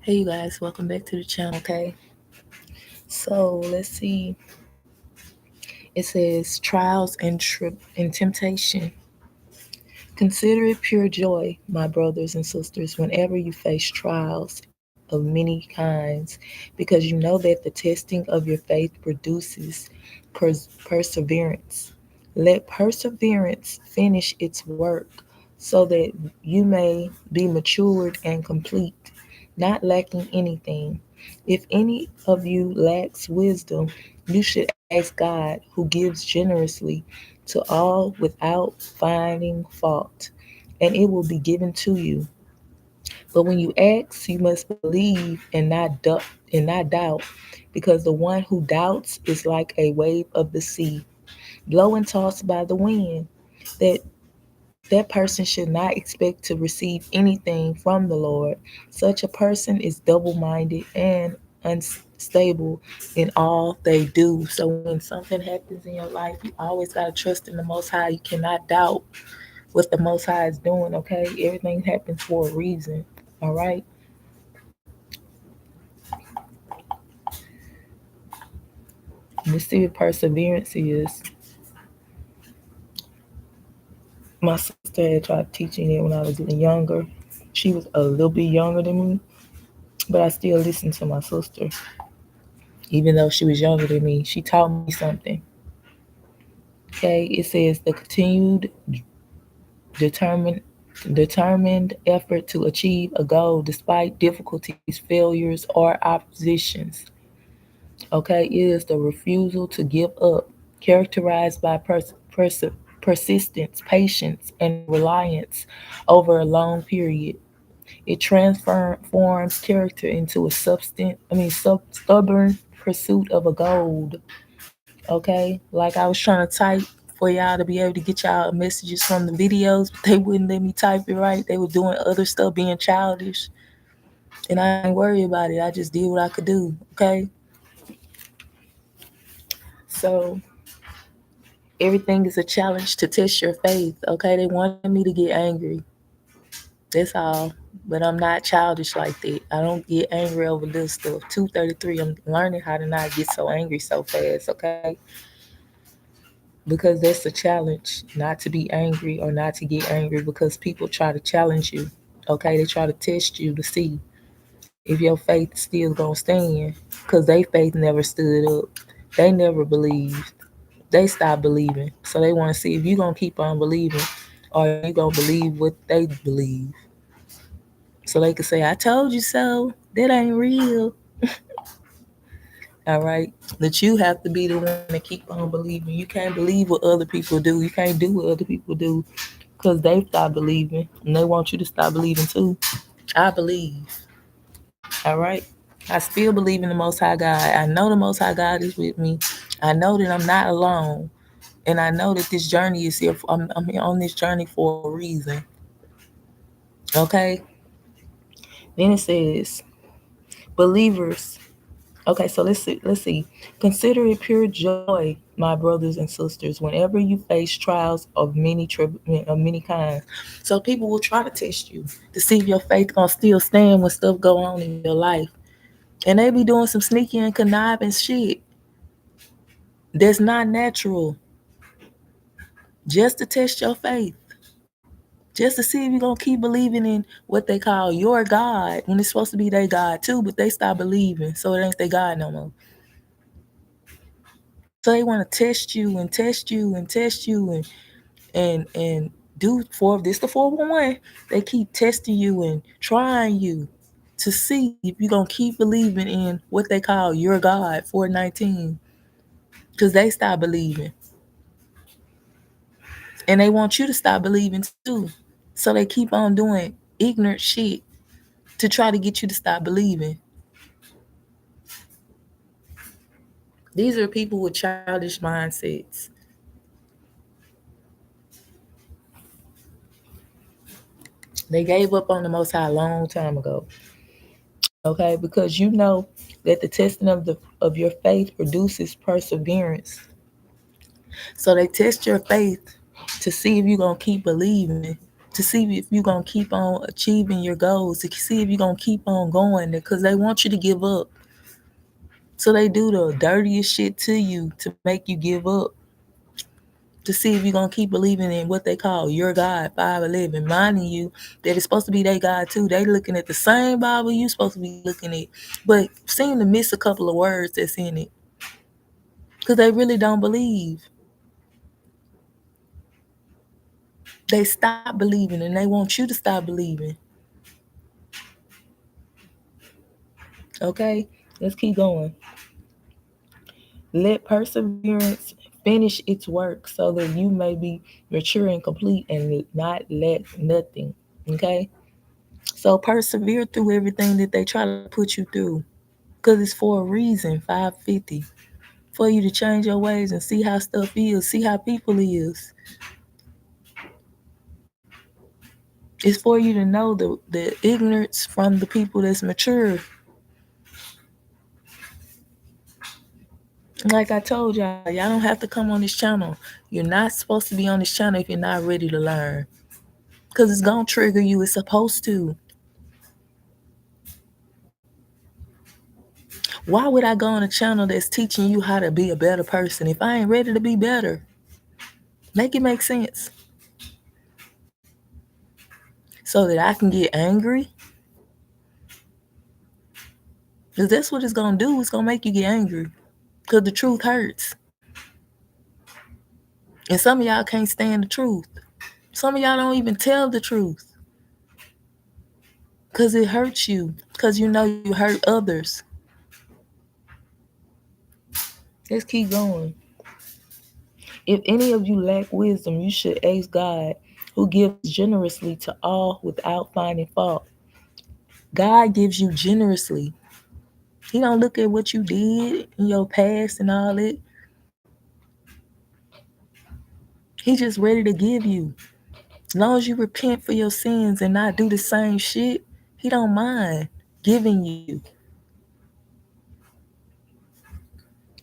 Hey, you guys, welcome back to the channel, okay? So, let's see. It says trials and temptation. Consider it pure joy, my brothers and sisters, whenever you face trials of many kinds, because you know that the testing of your faith produces perseverance. Let perseverance finish its work so that you may be matured and complete, not lacking anything. If any of you lacks wisdom, you should ask God, who gives generously to all without finding fault, and it will be given to you. But when you ask, you must believe and not doubt, because the one who doubts is like a wave of the sea, blown and tossed by the wind. That that person should not expect to receive anything from the Lord. Such a person is double-minded and unstable in all they do. So when something happens in your life, you always got to trust in the Most High. You cannot doubt what the Most High is doing, okay? Everything happens for a reason, all right? The see what perseverance is. My sister had tried teaching it when I was younger. She was a little bit younger than me, but I still listened to my sister. Even though she was younger than me, she taught me something. Okay, it says the continued determined determined effort to achieve a goal despite difficulties, failures, or oppositions. Okay, it is the refusal to give up, characterized by persistence, patience, and reliance over a long period. It transforms character into a stubborn pursuit of a goal. Okay, like I was trying to type for y'all to be able to get y'all messages from the videos, but they wouldn't let me type it right. They were doing other stuff, being childish, and I ain't worried about it. I just did what I could do. Okay, so everything is a challenge to test your faith. Okay, they wanted me to get angry. That's all. But I'm not childish like that. I don't get angry over little stuff. 233. I'm learning how to not get so angry so fast. Okay, because that's a challenge, not to be angry or not to get angry, because people try to challenge you. Okay, they try to test you to see if your faith still gonna stand, because they faith never stood up. They never believed. They stopped believing, so they want to see if you gonna keep on believing or you gonna believe what they believe, so they can say, I told you so. That ain't real. All right, that you have to be the one to keep on believing. You can't believe what other people do. You can't do what other people do, because they stop believing and they want you to stop believing too. I believe. All right. I still believe in the Most High God. I know the Most High God is with me. I know that I'm not alone. And I know that this journey is here. I'm on this journey for a reason. Okay. Then it says, believers. Okay, so let's see. Let's see. Consider it pure joy, my brothers and sisters, whenever you face trials of many kinds. So people will try to test you to see if your faith gonna still stand when stuff go on in your life, and they be doing some sneaky and conniving shit that's not natural, just to test your faith, just to see if you're gonna keep believing in what they call your God when it's supposed to be their God too, but they stop believing, so it ain't their God no more. So they want to test you and test you and test you and do for this the 411. They keep testing you and trying you to see if you're gonna keep believing in what they call your God 419, because they stop believing and they want you to stop believing too. So they keep on doing ignorant shit to try to get you to stop believing. These are people with childish mindsets. They gave up on the Most High a long time ago. Okay, because you know that the testing of your faith produces perseverance. So they test your faith to see if you're gonna keep believing, to see if you're going to keep on achieving your goals, to see if you're going to keep on going, because they want you to give up. So they do the dirtiest shit to you to make you give up, to see if you're going to keep believing in what they call your God, 511, reminding you that it's supposed to be their God too. They looking at the same Bible you're supposed to be looking at, but seem to miss a couple of words that's in it because they really don't believe. They stop believing and they want you to stop believing. Okay, let's keep going. Let perseverance finish its work so that you may be mature and complete and not lack nothing. Okay? So persevere through everything that they try to put you through. Because it's for a reason, 550. For you to change your ways and see how stuff is, see how people is. It's for you to know the ignorance from the people that's mature. Like I told y'all don't have to come on this channel. You're not supposed to be on this channel if you're not ready to learn. Because it's going to trigger you. It's supposed to. Why would I go on a channel that's teaching you how to be a better person if I ain't ready to be better? Make it make sense. So that I can get angry? Because that's what it's going to do. It's going to make you get angry. Because the truth hurts. And some of y'all can't stand the truth. Some of y'all don't even tell the truth. Because it hurts you. Because you know you hurt others. Let's keep going. If any of you lack wisdom, you should ask God, who gives generously to all without finding fault. God gives you generously. He don't look at what you did in your past and all that. He's just ready to give you. As long as you repent for your sins and not do the same shit, he don't mind giving you.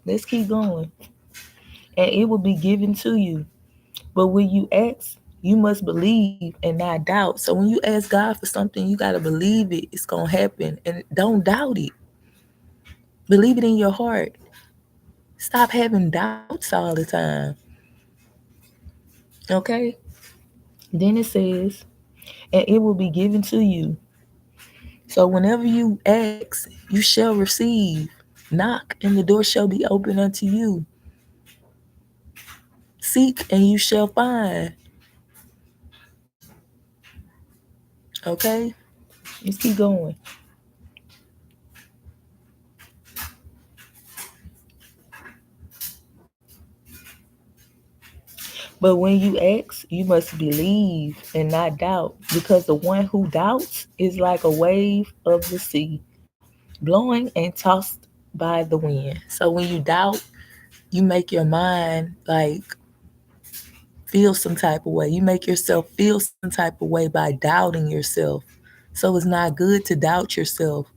Let's keep going. And it will be given to you. But when you ask, you must believe and not doubt. So when you ask God for something, you got to believe it. It's going to happen. And don't doubt it. Believe it in your heart. Stop having doubts all the time. Okay? Then it says, and it will be given to you. So whenever you ask, you shall receive. Knock, and the door shall be open unto you. Seek, and you shall find. Okay? Let's keep going. But when you ask, you must believe and not doubt, because the one who doubts is like a wave of the sea, blowing and tossed by the wind. So when you doubt, you make your mind like feel some type of way. You make yourself feel some type of way by doubting yourself. So it's not good to doubt yourself.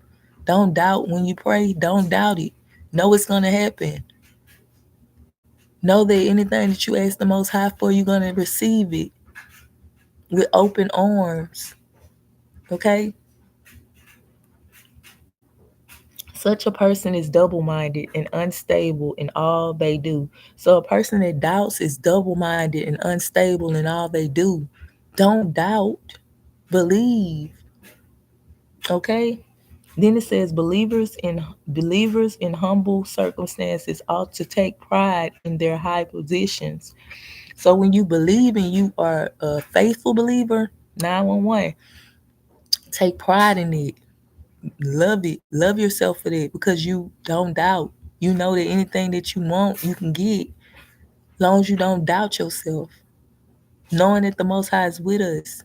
Don't doubt when you pray. Don't doubt it. Know it's going to happen. Know that anything that you ask the Most High for, you're going to receive it with open arms. Okay? Such a person is double-minded and unstable in all they do. So a person that doubts is double-minded and unstable in all they do. Don't doubt. Believe. Okay? Then it says believers in humble circumstances ought to take pride in their high positions. So when you believe and you are a faithful believer, 911, take pride in it. Love it. Love yourself for that, because you don't doubt. You know that anything that you want, you can get. As long as you don't doubt yourself. Knowing that the Most High is with us.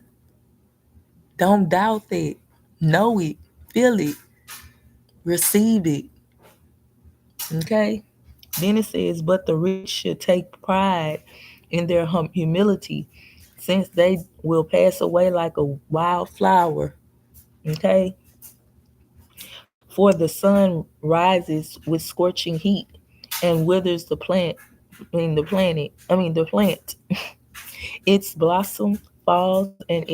Don't doubt that. Know it. Feel it. Receive it. Okay? Then it says, but the rich should take pride in their humility, since they will pass away like a wild flower. Okay? For the sun rises with scorching heat and withers the plant. The plant. Its blossom falls and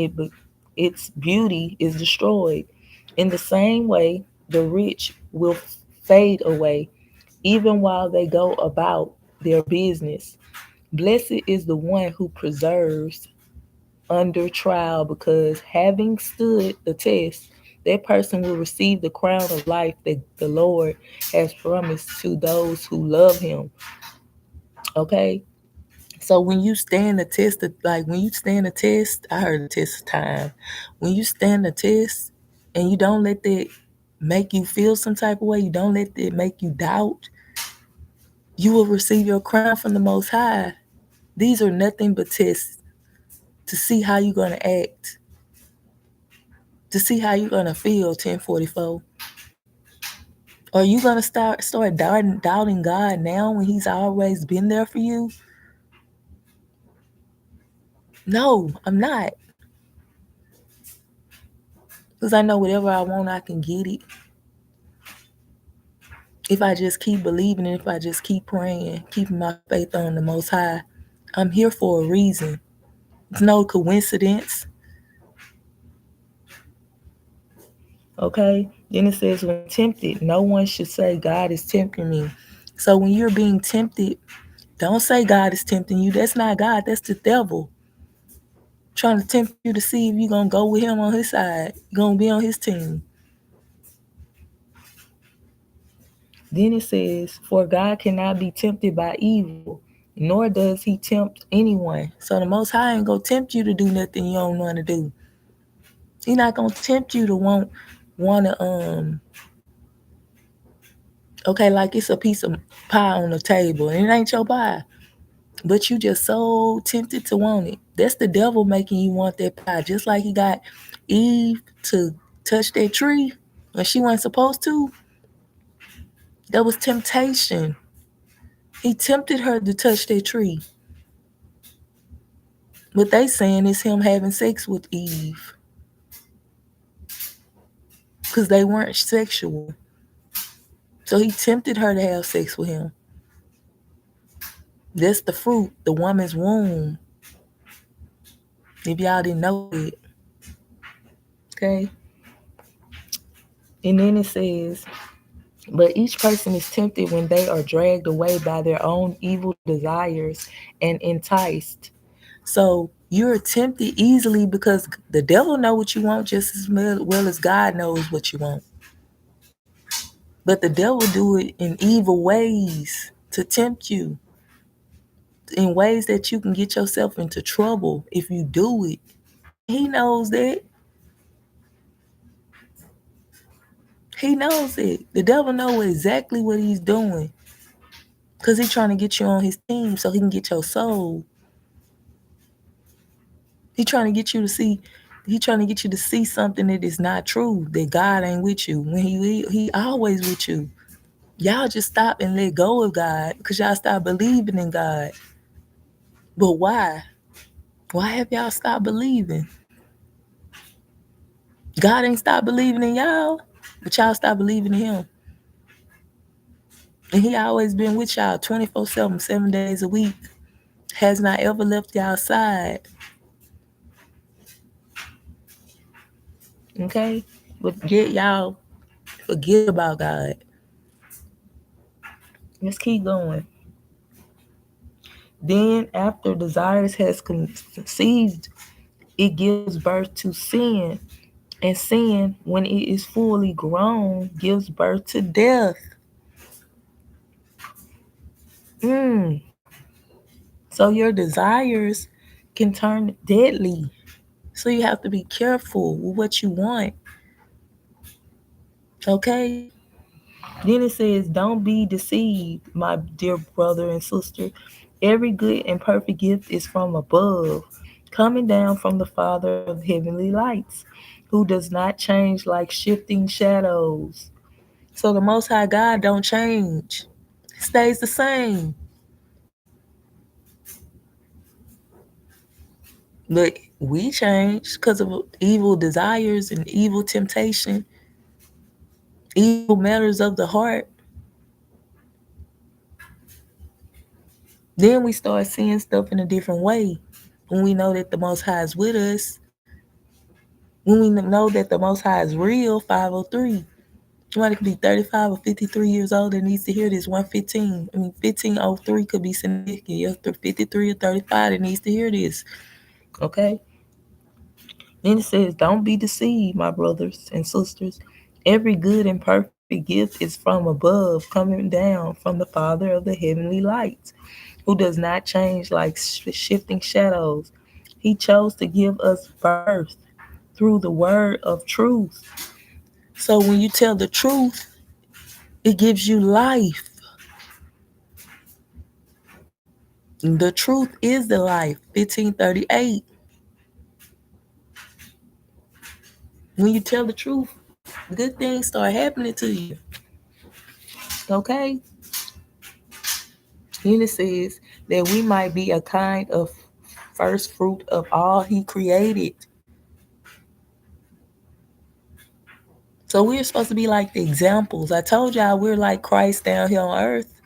its beauty is destroyed. In the same way, the rich will fade away, even while they go about their business. Blessed is the one who preserves under trial, because having stood the test, that person will receive the crown of life that the Lord has promised to those who love him. Okay? So when you stand the test, when you stand the test, I heard the test of time. When you stand the test and you don't let that make you feel some type of way, you don't let that make you doubt, you will receive your crown from the Most High. These are nothing but tests to see how you're going to act, to see how you're going to feel. 1044. Are you going to start doubting God now when he's always been there for you? No, I'm not. Because I know whatever I want, I can get it. If I just keep believing and if I just keep praying, keeping my faith on the Most High, I'm here for a reason. It's no coincidence. Okay? Then it says, when tempted, no one should say, God is tempting me. So when you're being tempted, don't say God is tempting you. That's not God. That's the devil trying to tempt you to see if you're going to go with him on his side. You're going to be on his team. Then it says, for God cannot be tempted by evil, nor does he tempt anyone. So the Most High ain't going to tempt you to do nothing you don't want to do. He's not going to tempt you to want to, okay, like it's a piece of pie on the table, and it ain't your pie. But you just so tempted to want it. That's the devil making you want that pie. Just like he got Eve to touch that tree when she wasn't supposed to. That was temptation. He tempted her to touch that tree. What they saying is him having sex with Eve, because they weren't sexual. So he tempted her to have sex with him. That's the fruit, the woman's womb. If y'all didn't know it. Okay? And then it says, but each person is tempted when they are dragged away by their own evil desires and enticed. So you're tempted easily because the devil knows what you want just as well as God knows what you want. But the devil do it in evil ways to tempt you, in ways that you can get yourself into trouble if you do it. He knows that. He knows it. The devil knows exactly what he's doing, because he's trying to get you on his team so he can get your soul. He's trying to get you to see. He's trying to get you to see something that is not true, that God ain't with you. When he always with you. Y'all just stop and let go of God because y'all stop believing in God. But why? Why have y'all stopped believing? God ain't stopped believing in y'all, but y'all stop believing in him. And he always been with y'all 24/7, 7 days a week. Has not ever left y'all side. Okay? But yet y'all forget about God. Let's keep going. Then after desires has conceived, it gives birth to sin. And sin, when it is fully grown, gives birth to death. So your desires can turn deadly. So you have to be careful with what you want. Okay? Then it says, don't be deceived, my dear brother and sister. Every good and perfect gift is from above, coming down from the Father of heavenly lights, who does not change like shifting shadows. So the Most High God don't change. It stays the same. But we change because of evil desires and evil temptation, evil matters of the heart. Then we start seeing stuff in a different way. when we know that the Most High is with us, when we know that the Most High is real, 503. Somebody could be 35 or 53 years old that needs to hear this. 115. 1503 could be significant. You're 53 or 35 that needs to hear this. Okay? Then it says, don't be deceived, my brothers and sisters. Every good and perfect gift is from above, coming down from the Father of the heavenly lights, who does not change like shifting shadows. He chose to give us birth through the word of truth. So when you tell the truth, it gives you life. The truth is the life. 1538. When you tell the truth, good things start happening to you. Okay? Then it says that we might be a kind of first fruit of all he created. So we're supposed to be like the examples. I told y'all we're like Christ down here on earth.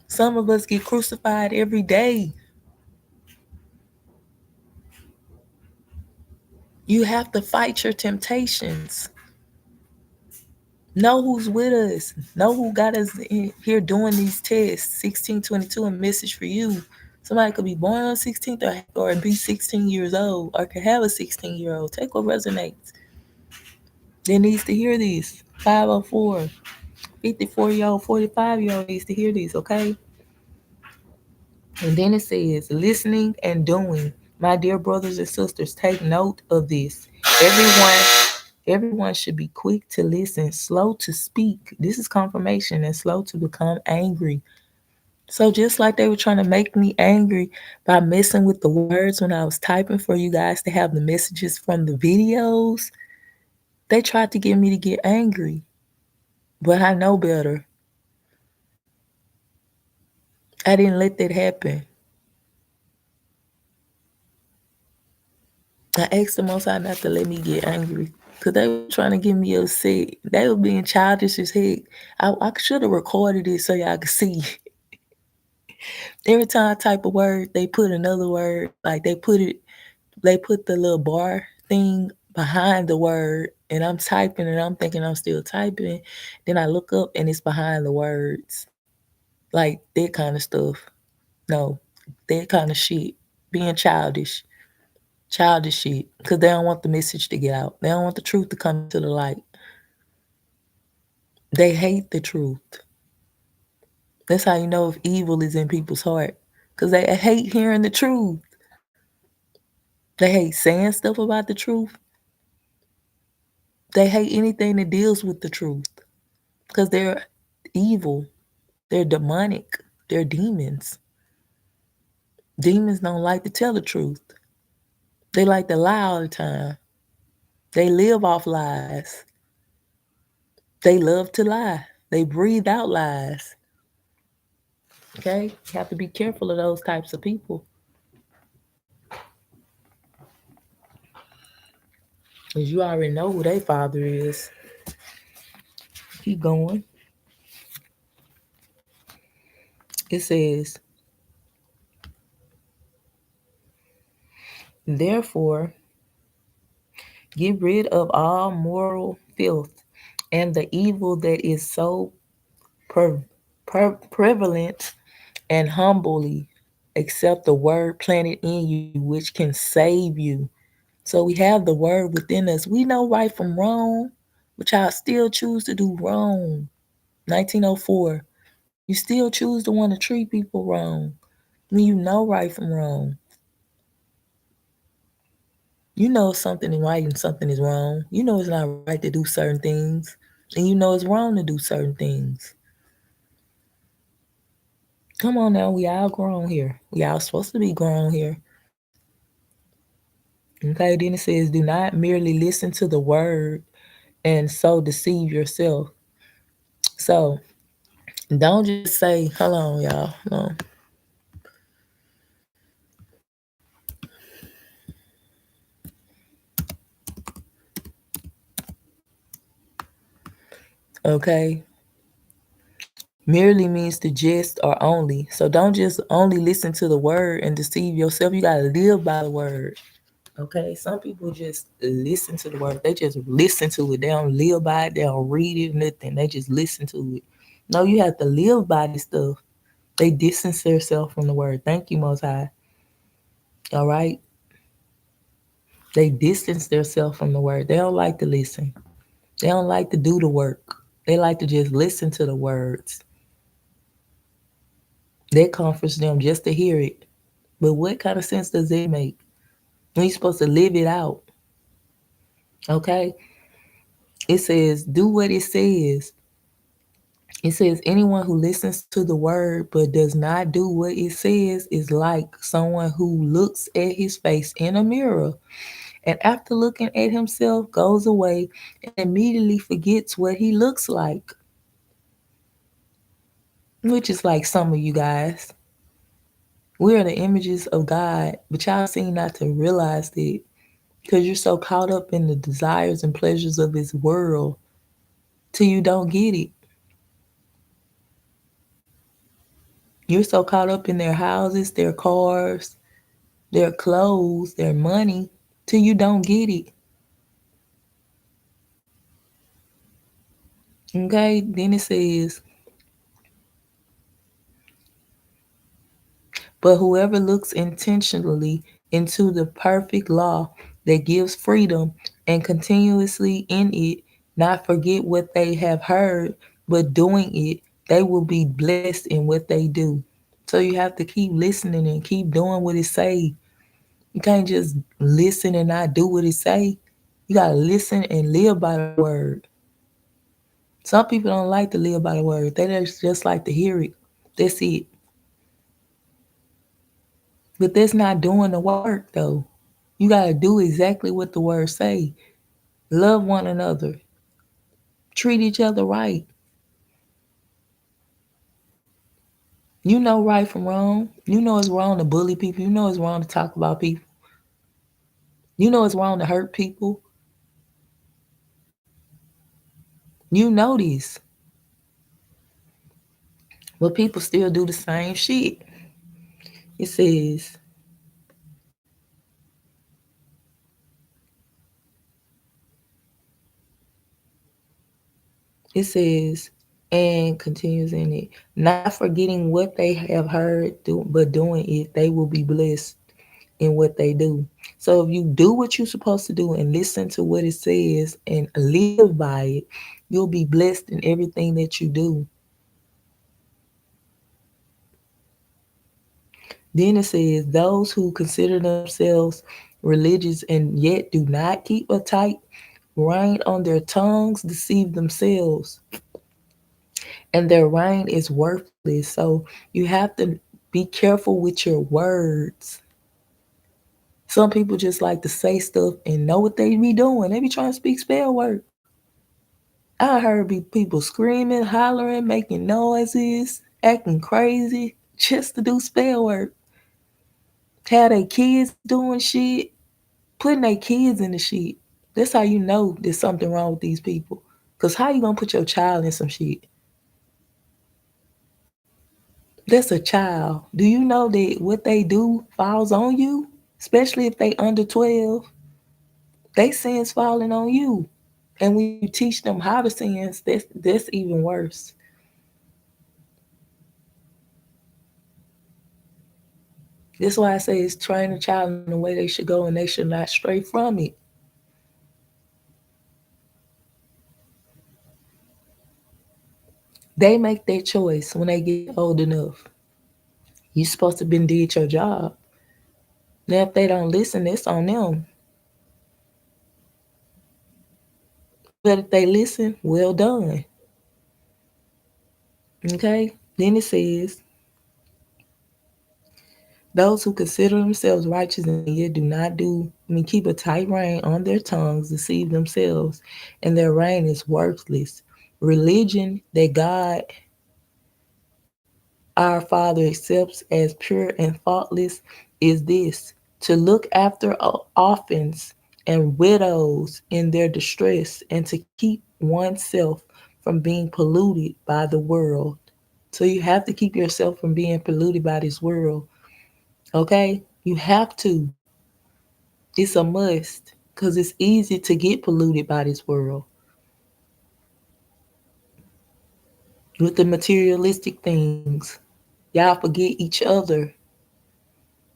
Some of us get crucified every day. You have to fight your temptations. Know who's with us. Know who got us here doing these tests. 1622, a message for you. Somebody could be born on 16th or be 16 years old or could have a 16-year-old. Take what resonates. They needs to hear this. 504, 54-year-old, 45-year-old needs to hear this, okay? And then it says, listening and doing. My dear brothers and sisters, take note of this. Everyone should be quick to listen, slow to speak. This is confirmation, and slow to become angry. So just like they were trying to make me angry by messing with the words when I was typing for you guys to have the messages from the videos, they tried to get me to get angry. But I know better. I didn't let that happen. I asked the Most High not to let me get angry because they were trying to get me upset. They were being childish as heck. I should have recorded it so y'all could see. Every time I type a word, they put another word. Like they put the little bar thing behind the word, and I'm typing and I'm thinking I'm still typing. Then I look up and it's behind the words. Like that kind of stuff. No, that kind of shit. Being childish. Childish shit. Because they don't want the message to get out. They don't want the truth to come to the light. They hate the truth. That's how you know if evil is in people's heart. Because they hate hearing the truth. They hate saying stuff about the truth. They hate anything that deals with the truth. Because they're evil. They're demonic. They're demons. Demons don't like to tell the truth. They like to lie all the time. They live off lies. They love to lie. They breathe out lies. Okay? You have to be careful of those types of people. Because you already know who their father is. Keep going. It says, therefore, get rid of all moral filth and the evil that is so prevalent, and humbly accept the word planted in you, which can save you. So we have the word within us. We know right from wrong, but y'all still choose to do wrong. 1904, you still choose to want to treat people wrong when you know right from wrong. You know something is right and something is wrong. You know it's not right to do certain things, and you know it's wrong to do certain things. Come on now, we all grown here. We all supposed to be grown here. Okay, then it says, do not merely listen to the word and so deceive yourself. So don't just say, hold on, y'all. Hold on. Okay. Merely means to jest or only. So don't just only listen to the word and deceive yourself. You gotta live by the word. Okay, some people just listen to the word. They just listen to it. They don't live by it. They don't read it, nothing. They just listen to it. No, you have to live by this stuff. They distance themselves from the word. Thank you, Most High. All right? They distance themselves from the word. They don't like to listen. They don't like to do the work. They like to just listen to the words. That comforts them just to hear it. But what kind of sense does it make when you're supposed to live it out? Okay? It says, do what it says. It says, anyone who listens to the word but does not do what it says is like someone who looks at his face in a mirror and after looking at himself goes away and immediately forgets what he looks like, which is like some of you guys. We are the images of God, but y'all seem not to realize that because you're so caught up in the desires and pleasures of this world till you don't get it. You're so caught up in their houses, their cars, their clothes, their money, till you don't get it. Okay? Then it says, but whoever looks intentionally into the perfect law that gives freedom and continuously in it, not forget what they have heard, but doing it, they will be blessed in what they do. So you have to keep listening and keep doing what it say. You can't just listen and not do what it say. You gotta listen and live by the word. Some people don't like to live by the word. They just like to hear it. That's it. But that's not doing the work though. You gotta do exactly what the word say. Love one another. Treat each other right. You know right from wrong. You know it's wrong to bully people. You know it's wrong to talk about people. You know it's wrong to hurt people. You know this. But people still do the same shit. It says, it says, and continues in it, not forgetting what they have heard, but doing it, they will be blessed in what they do. So if you do what you're supposed to do and listen to what it says and live by it, you'll be blessed in everything that you do. Then it says, those who consider themselves religious and yet do not keep a tight rein on their tongues deceive themselves, and their reign is worthless. So you have to be careful with your words. Some people just like to say stuff and know what they be doing. They be trying to speak spell work. I heard people screaming, hollering, making noises, acting crazy just to do spell work. Have their kids doing shit, putting their kids in the shit. That's how you know there's something wrong with these people. Cause how you gonna put your child in some shit? That's a child. Do you know that what they do falls on you? Especially if they under 12. They sins falling on you. And when you teach them how to sin, that's even worse. That's why I say it's train a child in the way they should go and they should not stray from it. They make their choice when they get old enough. You supposed to been did your job. Now if they don't listen, it's on them. But if they listen, well done. Okay? Then it says, those who consider themselves righteous and yet do not keep a tight rein on their tongues, deceive themselves, and their reign is worthless. Religion that God, our Father, accepts as pure and faultless is this: to look after orphans and widows in their distress and to keep oneself from being polluted by the world. So you have to keep yourself from being polluted by this world. Okay? You have to. It's a must. Because it's easy to get polluted by this world with the materialistic things. Y'all forget each other.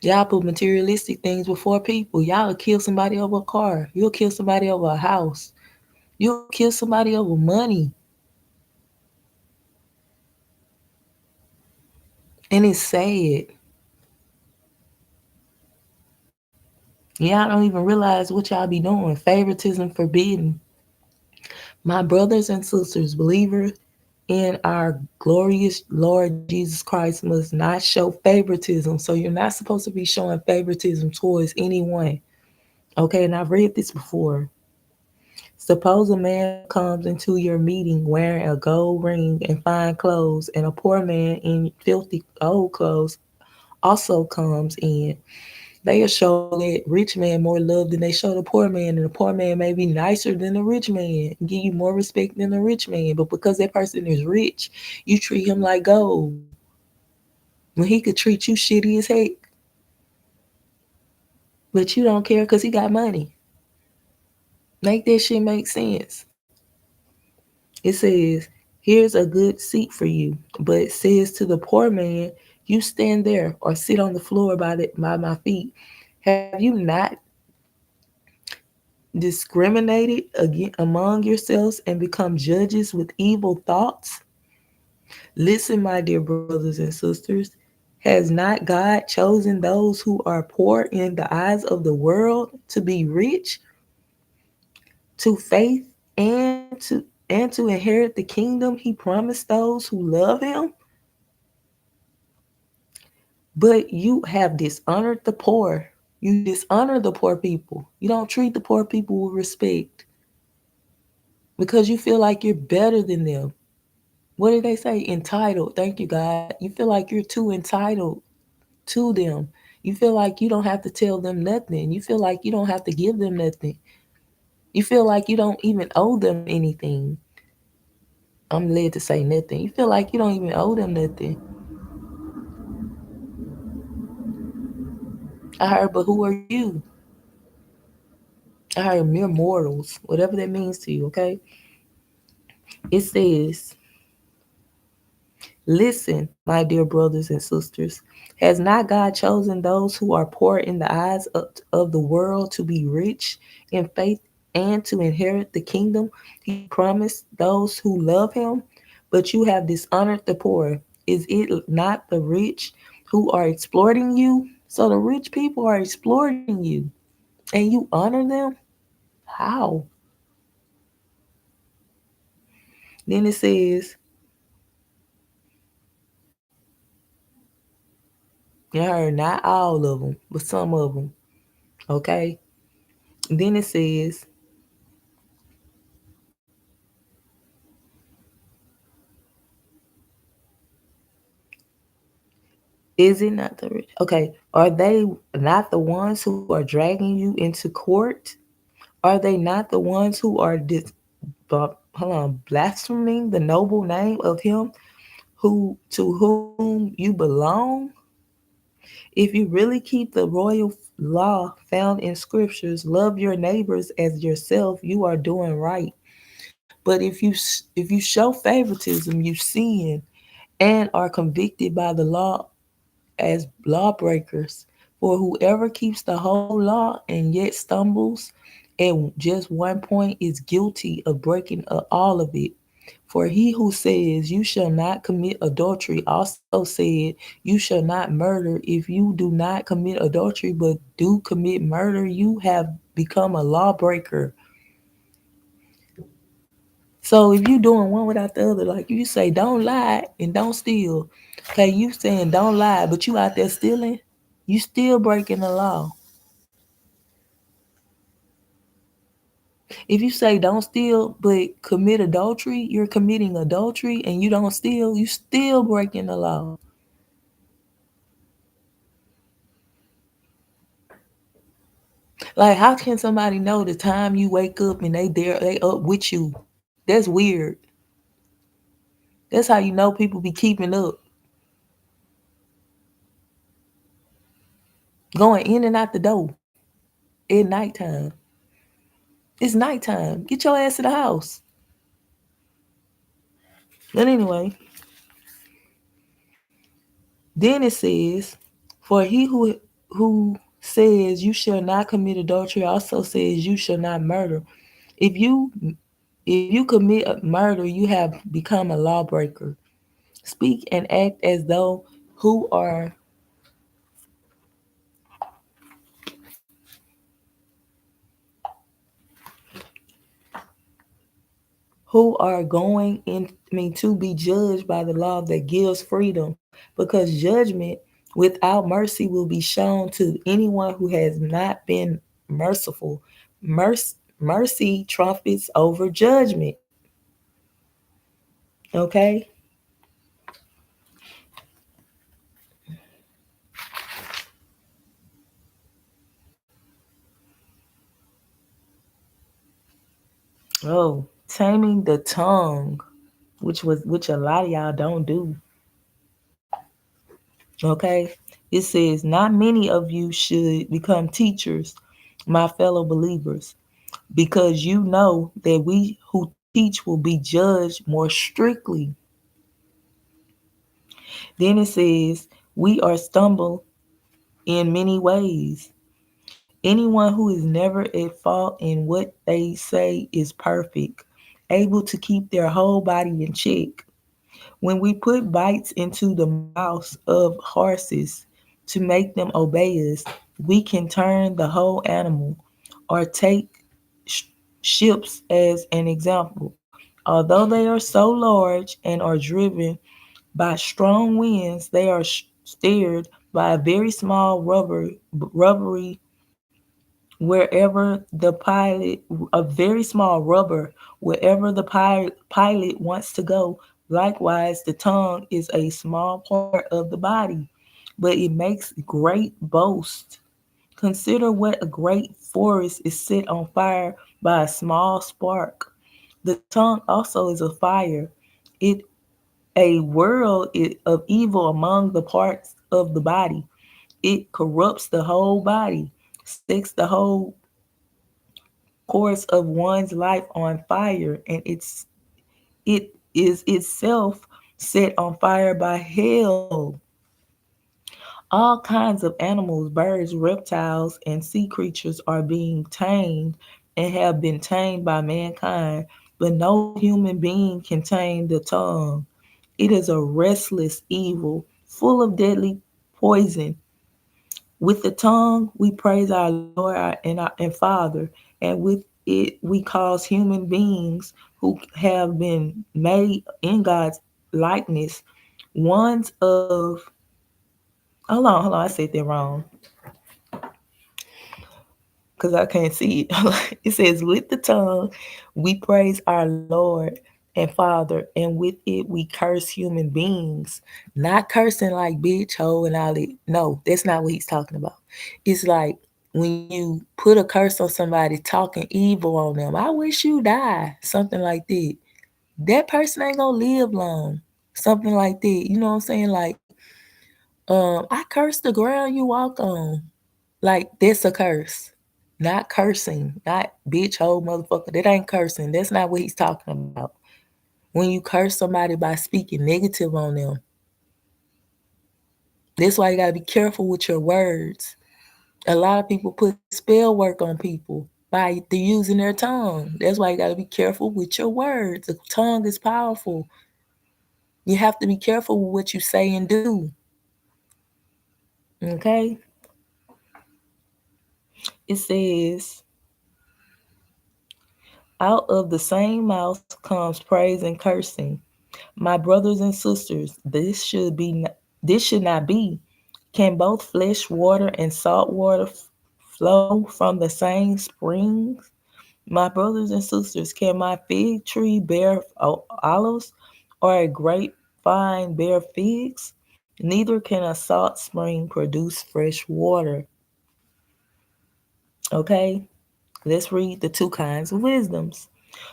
Y'all put materialistic things before people. Y'all will kill somebody over a car. You'll kill somebody over a house. You'll kill somebody over money. And it's sad. Y'all don't even realize what y'all be doing. Favoritism forbidden. My brothers and sisters, believers in our glorious Lord Jesus Christ must not show favoritism. So you're not supposed to be showing favoritism towards anyone. Okay, and I've read this before. Suppose a man comes into your meeting wearing a gold ring and fine clothes, and a poor man in filthy old clothes also comes in. They'll show that rich man more love than they show the poor man, and the poor man may be nicer than the rich man, and give you more respect than the rich man. But because that person is rich, you treat him like gold when he could treat you shitty as heck. But you don't care because he got money. Make that shit make sense. It says, here's a good seat for you, but it says to the poor man, you stand there or sit on the floor by my feet. Have you not discriminated among yourselves and become judges with evil thoughts? Listen, my dear brothers and sisters, has not God chosen those who are poor in the eyes of the world to be rich to faith and to inherit the kingdom he promised those who love him? But you have dishonored the poor. You dishonor the poor people. You don't treat the poor people with respect because you feel like you're better than them. What did they say? Entitled. Thank you, God. You feel like you're too entitled to them. You feel like you don't have to tell them nothing. You feel like you don't have to give them nothing. You feel like you don't even owe them anything. I'm led to say nothing. You feel like you don't even owe them nothing. I heard, but who are you? I heard mere mortals, whatever that means to you, okay? It says, listen, my dear brothers and sisters, has not God chosen those who are poor in the eyes of the world to be rich in faith and to inherit the kingdom he promised those who love him? But you have dishonored the poor. Is it not the rich who are exploiting you? So the rich people are exploiting you and you honor them? How? Then it says, you heard not all of them, but some of them. Okay. Then it says, is it not the rich? Okay. Are they not the ones who are dragging you into court? Are they not the ones who are hold on, blaspheming the noble name of him who to whom you belong? If you really keep the royal law found in scriptures, love your neighbors as yourself, you are doing right. But if you show favoritism, you sin and are convicted by the law as lawbreakers. For whoever keeps the whole law and yet stumbles at just one point is guilty of breaking all of it. For he who says, you shall not commit adultery, also said, you shall not murder. If you do not commit adultery but do commit murder, you have become a lawbreaker. So if you doing one without the other, like you say, don't lie and don't steal. Okay, you saying don't lie, but you out there stealing, you still breaking the law. If you say don't steal but commit adultery, you're committing adultery, and you don't steal, you still breaking the law. Like how can somebody know the time you wake up and they up with you? That's weird. That's how you know people be keeping up, going in and out the door at nighttime. It's nighttime. Get your ass to the house. But anyway, then it says, for he who says you shall not commit adultery also says you shall not murder. If you if you commit murder, you have become a lawbreaker. Speak and act as though who are who are going in, to be judged by the law that gives freedom, because judgment without mercy will be shown to anyone who has not been merciful. Mercy trumpets over judgment. Okay. Oh, taming the tongue, which a lot of y'all don't do. Okay. It says, not many of you should become teachers, my fellow believers, because you know that we who teach will be judged more strictly. Then it says, we are stumble in many ways. Anyone who is never at fault in what they say is perfect, able to keep their whole body in check. When we put bites into the mouths of horses to make them obey us, we can turn the whole animal, or take sh- ships as an example. Although they are so large and are driven by strong winds, they are steered by a very small rubbery wherever the pilot, a very small rubber wherever the pilot wants to go. Likewise, the tongue is a small part of the body, but it makes great boast. Consider what a great forest is set on fire by a small spark. The tongue also is a fire. It a world of evil among the parts of the body. It corrupts the whole body, sets the whole course of one's life on fire, and it is itself set on fire by hell. All kinds of animals, birds, reptiles, and sea creatures are being tamed and have been tamed by mankind, but no human being can tame the tongue. It is a restless evil, full of deadly poison. With the tongue, we praise our Lord and Father, and with it, we cause human beings who have been made in God's likeness, ones of, hold on, I said that wrong because I can't see it. It says, with the tongue, we praise our Lord and Father, and with it, we curse human beings. Not cursing like bitch, hoe, and all that. No, that's not what he's talking about. It's like when you put a curse on somebody, talking evil on them. I wish you die. Something like that. That person ain't gonna live long. Something like that. You know what I'm saying? Like, I curse the ground you walk on. Like, that's a curse. Not cursing. Not bitch, hoe, motherfucker. That ain't cursing. That's not what he's talking about. When you curse somebody by speaking negative on them. That's why you gotta be careful with your words. A lot of people put spell work on people by using their tongue. That's why you got to be careful with your words. The tongue is powerful. You have to be careful with what you say and do. Okay? It says, out of the same mouth comes praise and cursing. My brothers and sisters, this should not be. Can both flesh water and salt water flow from the same springs? My brothers and sisters, can my fig tree bear olives, or a grapevine bear figs? Neither can a salt spring produce fresh water. Okay, let's read the two kinds of wisdoms.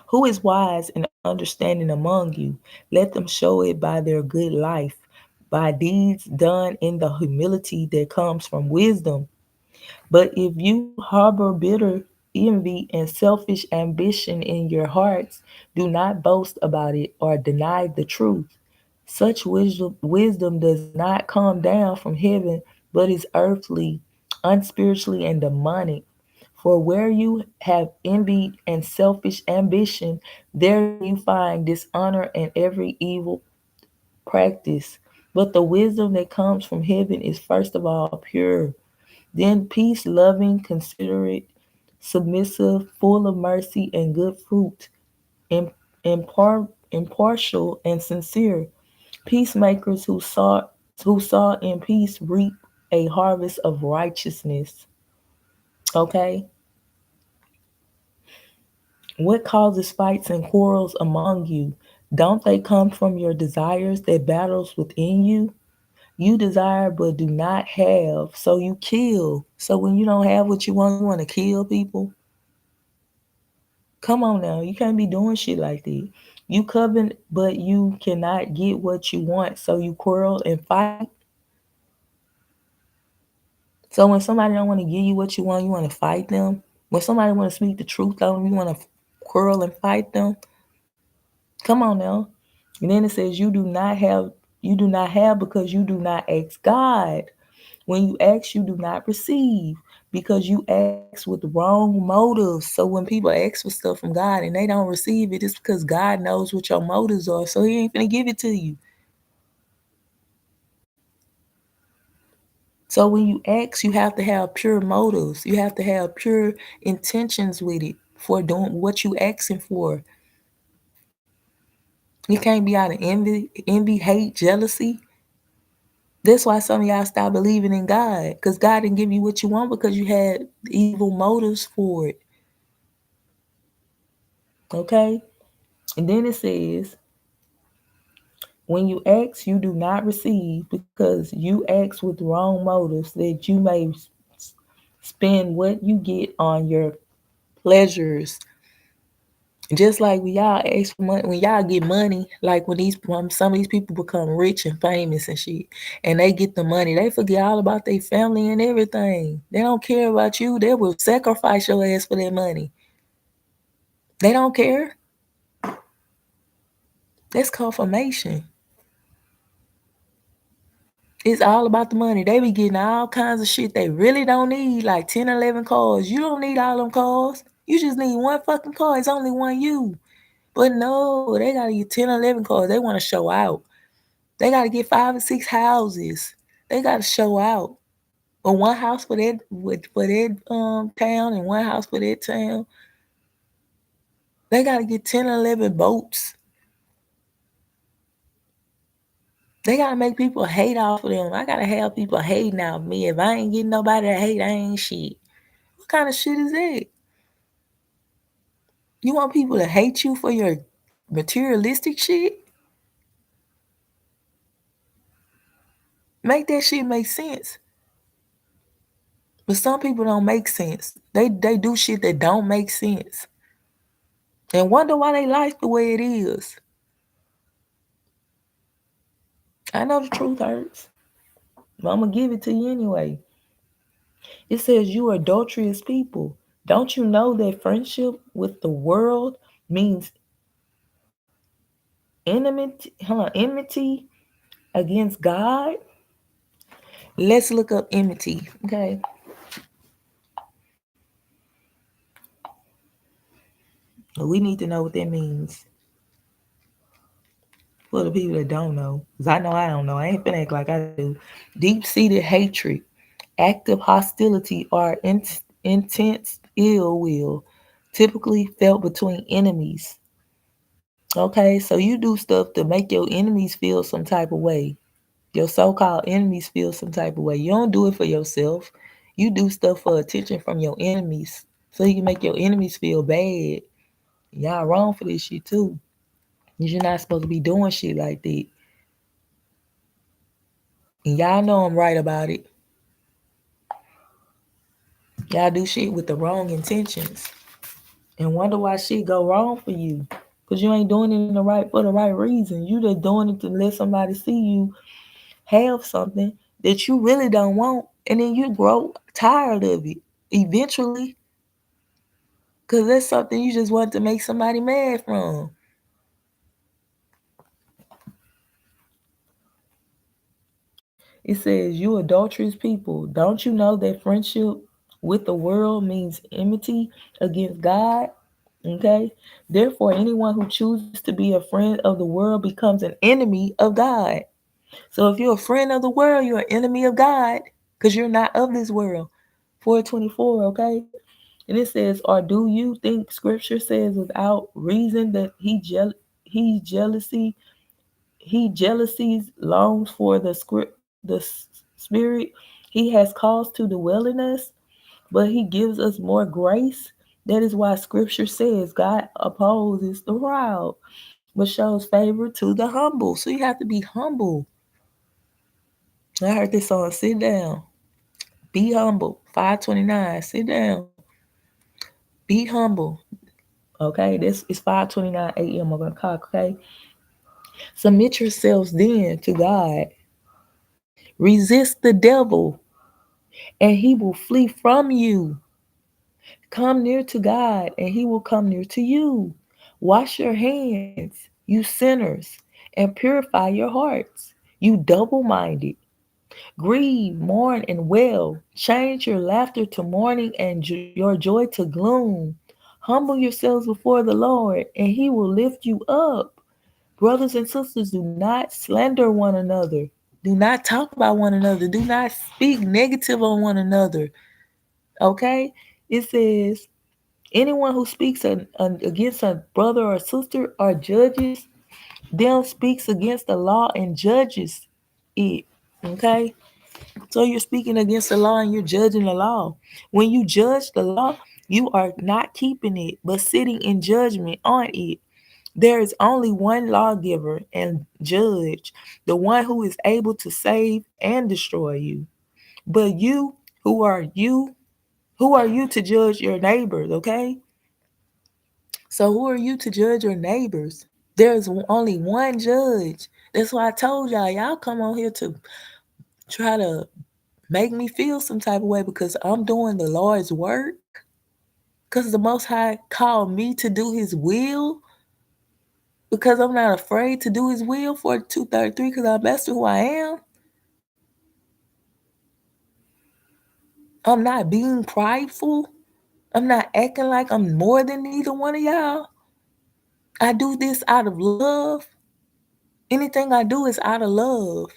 Who is wise and understanding among you. Let them show it by their good life, by deeds done in the humility that comes from wisdom. But if you harbor bitter envy and selfish ambition in your hearts, do not boast about it or deny the truth. Such wisdom does not come down from heaven, but is earthly, unspiritually, and demonic. For where you have envy and selfish ambition, there you find dishonor and every evil practice. But the wisdom that comes from heaven is first of all pure, then peace loving, considerate, submissive, full of mercy and good fruit, impartial and sincere. Peacemakers who saw in peace reap a harvest of righteousness. Okay? What causes fights and quarrels among you? Don't they come from your desires that battles within you? You desire but do not have, so you kill. So when you don't have what you want to kill people? Come on now, you can't be doing shit like that. You covet, but you cannot get what you want, so you quarrel and fight. So when somebody don't want to give you want to fight them. When somebody want to speak the truth on them, you want to quarrel and fight them. Come on now. And then it says you do not have because you do not ask God. When you ask, you do not receive because you ask with wrong motives. So when people ask for stuff from God and they don't receive it, it's because God knows what your motives are. So he ain't finna give it to you. So when you ask, you have to have pure motives. You have to have pure intentions with it for doing what you asking for. You can't be out of envy, hate, jealousy. That's why some of y'all stop believing in God, because God didn't give you what you want because you had evil motives for it. Okay? And then it says, when you ask, you do not receive because you ask with wrong motives that you may spend what you get on your pleasures. Just like when y'all ask for money, when y'all get money, like when some of these people become rich and famous and shit, and they get the money, they forget all about their family and everything. They don't care about you. They will sacrifice your ass for their money. They don't care. That's confirmation. It's all about the money. They be getting all kinds of shit they really don't need, like 10, 11 cars. You don't need all them cars. You just need one fucking car. It's only one you. But no, they got to get 10, 11 cars. They want to show out. They got to get 5 or 6 houses. They got to show out. Or one house for that town and one house for that town. They got to get 10, 11 boats. They gotta make people hate off of them. I gotta have people hating off me. If I ain't getting nobody to hate, I ain't shit. What kind of shit is that? You want people to hate you for your materialistic shit? Make that shit make sense. But some people don't make sense. They do shit that don't make sense. And wonder why they life the way it is. I know the truth hurts. But I'm gonna give it to you anyway. It says you adulterous people. Don't you know that friendship with the world means enmity against God? Let's look up enmity. Okay. We need to know what that means for the people that don't know. Because I know I don't know. I ain't finna act like I do. Deep-seated hatred, active hostility, or intense ill will, typically felt between enemies. Okay, so you do stuff to make your enemies feel some type of way. Your so-called enemies feel some type of way. You don't do it for yourself. You do stuff for attention from your enemies. So you can make your enemies feel bad. Y'all wrong for this shit too. You're not supposed to be doing shit like that. And y'all know I'm right about it. Y'all do shit with the wrong intentions. And wonder why shit go wrong for you. because you ain't doing it in the right for the right reason. You just doing it to let somebody see you have something that you really don't want, and then you grow tired of it eventually, because that's something you just want to make somebody mad from. It says, "You adulterous people, don't you know that friendship with the world means enmity against God?" Okay. Therefore, anyone who chooses to be a friend of the world becomes an enemy of God. So if you're a friend of the world, you're an enemy of God because you're not of this world. 424, okay? And it says, or do you think scripture says without reason that he jealousies longs for spirit he has caused to dwell in us, but he gives us more grace. That is why scripture says God opposes the proud, but shows favor to the humble. So you have to be humble. I heard this song, sit down. Be humble. 529. Sit down. Be humble. Okay, this is 5:29 a.m. I'm gonna clock, okay? Submit yourselves then to God. Resist the devil, and he will flee from you. Come near to God, and he will come near to you. Wash your hands, you sinners, and purify your hearts, you double-minded. Grieve, mourn, and wail. Change your laughter to mourning and your joy to gloom. Humble yourselves before the Lord, and he will lift you up. Brothers and sisters, do not slander one another. Do not talk about one another. Do not speak negative on one another. Okay? It says, anyone who speaks against a brother or sister or judges them speaks against the law and judges it. Okay? So you're speaking against the law and you're judging the law. When you judge the law, you are not keeping it, but sitting in judgment on it. There is only one lawgiver and judge, the one who is able to save and destroy you. But you, who are you? Who are you to judge your neighbors, okay? So who are you to judge your neighbors? There's only one judge. That's why I told y'all come on here to try to make me feel some type of way because I'm doing the Lord's work. Because the Most High called me to do His will. Because I'm not afraid to do His will for 233 because I'm best who I am. I'm not being prideful. I'm not acting like I'm more than either one of y'all. I do this out of love. Anything I do is out of love.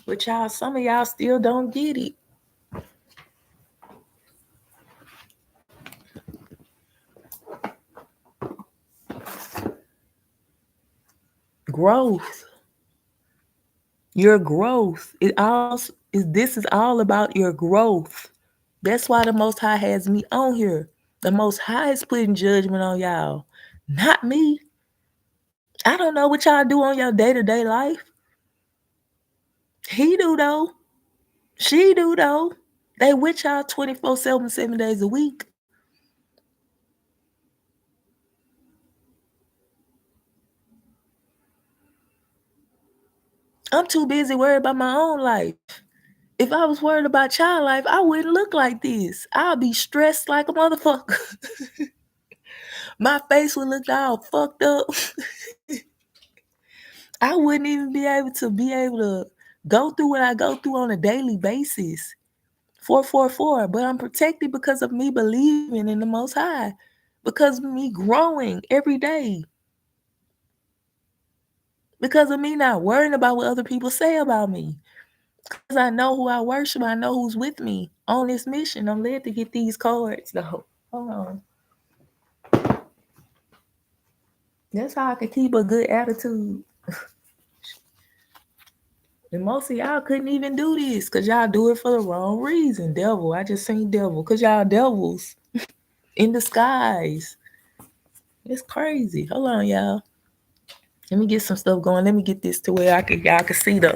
But y'all, some of y'all still don't get it. Growth. Your growth. This is all about your growth. That's why the Most High has me on here. The Most High is putting judgment on y'all, not me. I don't know what y'all do on your day-to-day life. He do though. She do though. They with y'all 24/7, 7 days a week. I'm too busy worried about my own life. If I was worried about child life, I wouldn't look like this. I'll be stressed like a motherfucker. My face would look all fucked up. I wouldn't even be able to go through what I go through on a daily basis. 444. But I'm protected because of me believing in the Most High. Because of me growing every day. Because of me not worrying about what other people say about me. Because I know who I worship. I know who's with me on this mission. I'm led to get these cards though. Hold on. That's how I can keep a good attitude. And most of y'all couldn't even do this because y'all do it for the wrong reason. Devil. I just seen devil. Because y'all devils in disguise. It's crazy. Hold on, y'all. Let me get some stuff going. Let me get this to where y'all can see the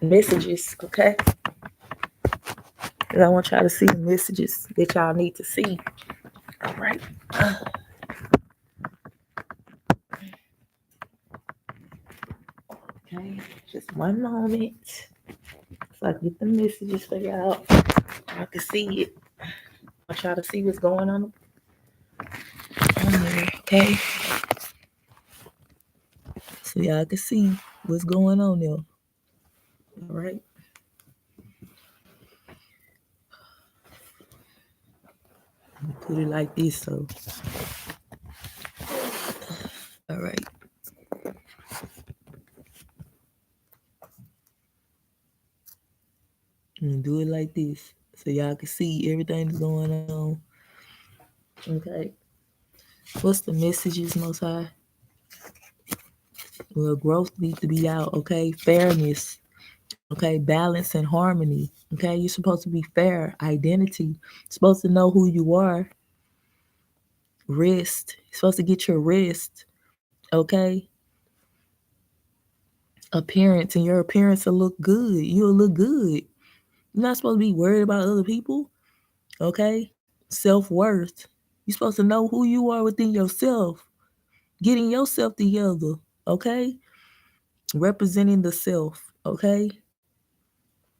messages, okay? Because I want y'all to see the messages that y'all need to see. All right. Okay, just one moment. So I get the messages for y'all. I can see it. I want y'all to see what's going on there, okay? So y'all can see what's going on there. All right. Put it like this, so. All right. And do it like this, so y'all can see everything that's going on. Okay. What's the messages, Most High? Well, growth needs to be out, okay? Fairness, okay? Balance and harmony, okay? You're supposed to be fair. Identity. You're supposed to know who you are. Rest. You're supposed to get your rest, okay? Appearance, and your appearance will look good. You'll look good. You're not supposed to be worried about other people, okay? Self-worth. You're supposed to know who you are within yourself. Getting yourself together, okay? Representing the self, okay?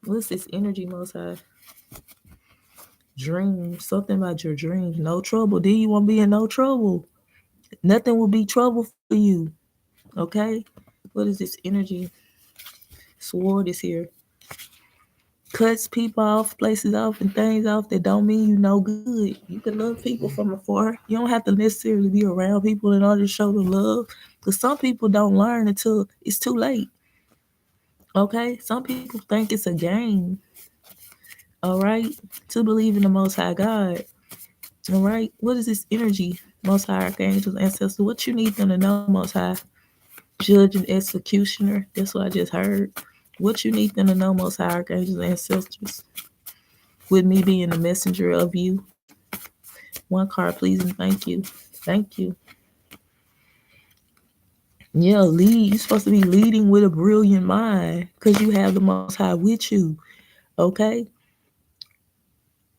What's this energy, Most High? Dreams, something about your dreams. No trouble. Then you won't be in no trouble. Nothing will be trouble for you, okay? What is this energy? Sword is here. Cuts people off, places off, and things off that don't mean you no good. You can love people from afar. You don't have to necessarily be around people in order to show the love. Because some people don't learn until it's too late. Okay? Some people think it's a game. All right? To believe in the Most High God. All right? What is this energy? Most High Archangels, Ancestors. What you need them to know, Most High? Judge and executioner. That's what I just heard. What you need them to know, Most High Archangels, Ancestors. With me being the messenger of you. One card, please, and thank you. Thank you. Yeah, lead. You're supposed to be leading with a brilliant mind because you have the Most High with you. Okay?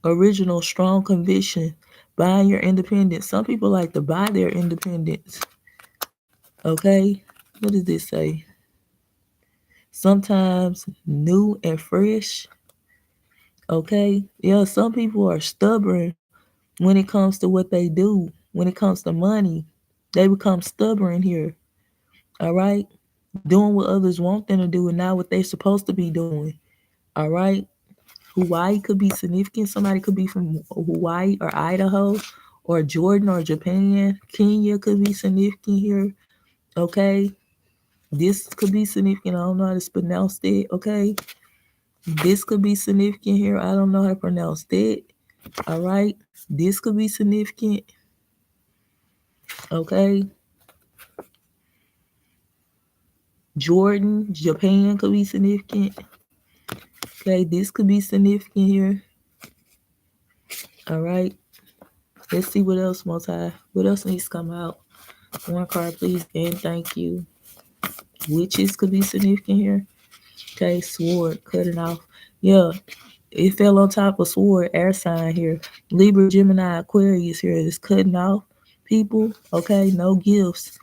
Original, strong conviction. Buying your independence. Some people like to buy their independence. Okay? What does this say? Sometimes new and fresh. Okay? Yeah, some people are stubborn when it comes to what they do. When it comes to money, they become stubborn here. All right? Doing what others want them to do and not what they're supposed to be doing. All right? Hawaii could be significant. Somebody could be from Hawaii or Idaho or Jordan or Japan. Kenya could be significant here. Okay? This could be significant. I don't know how to pronounce it. Okay? This could be significant here. I don't know how to pronounce that. All right? This could be significant. Okay? Jordan, Japan could be significant. Okay, this could be significant here. All right. Let's see what else, Most High. What else needs to come out? One card, please, and thank you. Witches could be significant here. Okay, sword, cut it off. Yeah, it fell on top of sword, air sign here. Libra, Gemini, Aquarius here. It's cutting off people. Okay, no gifts